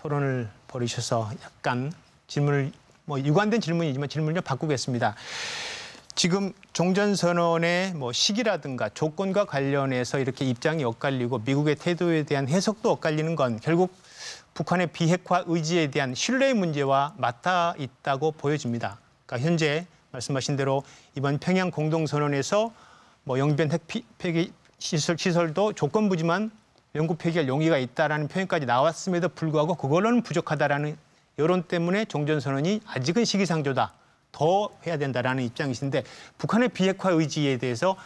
토론을 벌이셔서 약간 질문을 유관된 질문이지만 질문을 좀 바꾸겠습니다. 지금 종전선언의 시기라든가 조건과 관련해서 이렇게 입장이 엇갈리고 미국의 태도에 대한 해석도 엇갈리는 건 결국 북한의 비핵화 의지에 대한 신뢰의 문제와 맞닿아 있다고 보여집니다. 그러니까 현재 말씀하신 대로 이번 평양 공동선언에서 영변 핵 폐기 시설도 조건부지만 영구 폐기할 용의가 있다라는 표현까지 나왔음에도 불구하고 그걸로는 부족하다라는 여론 때문에 종전선언이 아직은 시기상조다. 더 해야 된다라는 입장이신데 북한의 비핵화 의지에 대해서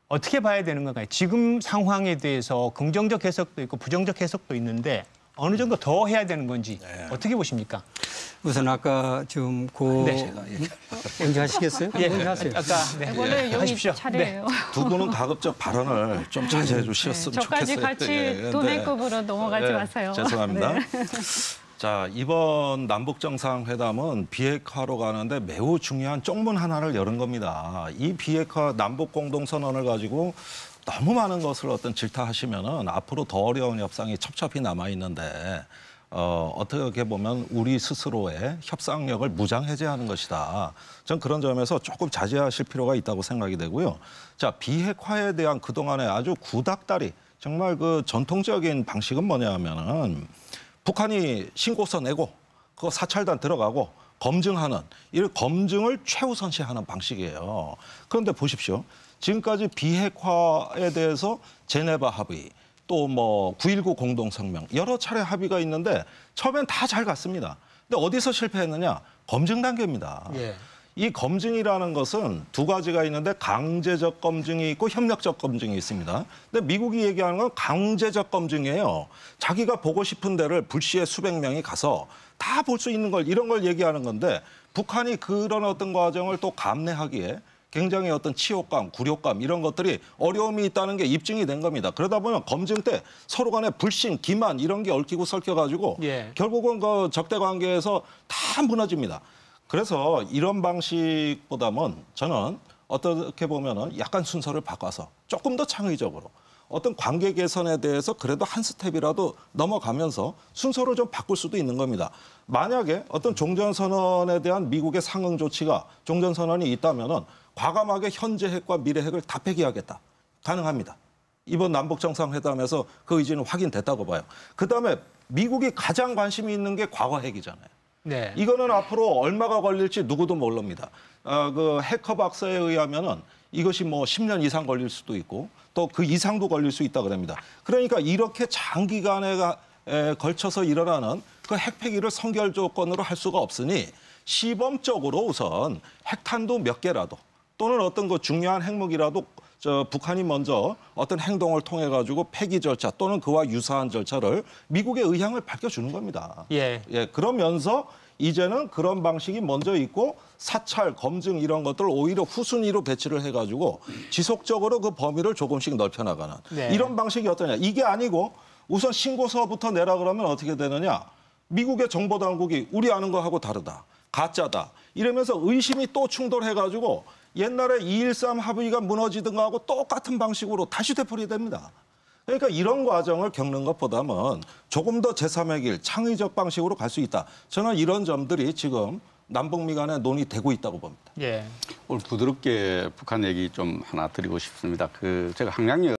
어떻게 봐야 되는 건가요? 지금 상황에 대해서 긍정적 해석도 있고 부정적 해석도 있는데 어느 정도 더 해야 되는 건지 어떻게 보십니까? 우선 아까 좀 먼저 하시겠어요? 예, 먼저 하세요. 아까 이번에 여기 하십시오. 차례예요. 두 분은 가급적 발언을 좀 자제해 주셨으면 저까지 좋겠어요. 같이 도내급으로 넘어가지 마세요. 죄송합니다. 네. 자, 이번 남북 정상회담은 비핵화로 가는데 매우 중요한 쪽문 하나를 여는 겁니다. 이 비핵화 남북 공동선언을 가지고 너무 많은 것을 질타하시면은 앞으로 더 어려운 협상이 첩첩히 남아 있는데 어떻게 보면 우리 스스로의 협상력을 무장해제하는 것이다. 전 그런 점에서 조금 자제하실 필요가 있다고 생각이 되고요. 자, 비핵화에 대한 그동안의 아주 구닥다리, 정말 그 전통적인 방식은 뭐냐 하면은 북한이 신고서 내고 그거 사찰단 들어가고 검증하는 이 검증을 최우선시하는 방식이에요. 그런데 보십시오. 지금까지 비핵화에 대해서 제네바 합의 또 9.19 공동성명 여러 차례 합의가 있는데 처음엔 다 잘 갔습니다. 근데 어디서 실패했느냐? 검증 단계입니다. 예. 이 검증이라는 것은 두 가지가 있는데 강제적 검증이 있고 협력적 검증이 있습니다. 근데 미국이 얘기하는 건 강제적 검증이에요. 자기가 보고 싶은 데를 불시에 수백 명이 가서 다 볼 수 있는 걸 이런 걸 얘기하는 건데 북한이 그런 어떤 과정을 또 감내하기에 굉장히 어떤 치욕감, 굴욕감 이런 것들이 어려움이 있다는 게 입증이 된 겁니다. 그러다 보면 검증 때 서로 간에 불신, 기만 이런 게 얽히고 설켜가지고 결국은 그 적대 관계에서 다 무너집니다. 그래서 이런 방식보다는 저는 어떻게 보면은 약간 순서를 바꿔서 조금 더 창의적으로 어떤 관계 개선에 대해서 그래도 한 스텝이라도 넘어가면서 순서를 좀 바꿀 수도 있는 겁니다. 만약에 어떤 종전선언에 대한 미국의 상응 조치가 종전선언이 있다면은 과감하게 현재 핵과 미래 핵을 다 폐기하겠다. 가능합니다. 이번 남북정상회담에서 그 의지는 확인됐다고 봐요. 그다음에 미국이 가장 관심이 있는 게 과거 핵이잖아요. 네. 이거는 앞으로 얼마가 걸릴지 누구도 모릅니다. 그 해커 박사에 의하면은 이것이 10년 이상 걸릴 수도 있고 또 그 이상도 걸릴 수 있다 그럽니다. 그러니까 이렇게 장기간에 걸쳐서 일어나는 그 핵 폐기를 선결 조건으로 할 수가 없으니 시범적으로 우선 핵탄두 몇 개라도 또는 어떤 그 중요한 핵무기라도 북한이 먼저 어떤 행동을 통해 가지고 폐기 절차 또는 그와 유사한 절차를 미국의 의향을 밝혀주는 겁니다. 예. 그러면서 이제는 그런 방식이 먼저 있고 사찰, 검증 이런 것들을 오히려 후순위로 배치를 해가지고 지속적으로 그 범위를 조금씩 넓혀나가는 이런 방식이 어떠냐. 이게 아니고 우선 신고서부터 내라 그러면 어떻게 되느냐. 미국의 정보당국이 우리 아는 거하고 다르다. 가짜다. 이러면서 의심이 또 충돌해가지고 옛날에 2.13 합의가 무너지던 거하고 똑같은 방식으로 다시 되풀이됩니다. 그러니까 이런 과정을 겪는 것보다는 조금 더 제3의 길, 창의적 방식으로 갈 수 있다. 저는 이런 점들이 지금 남북미 간에 논의되고 있다고 봅니다. 예. 오늘 부드럽게 북한 얘기 좀 하나 드리고 싶습니다. 제가 항량역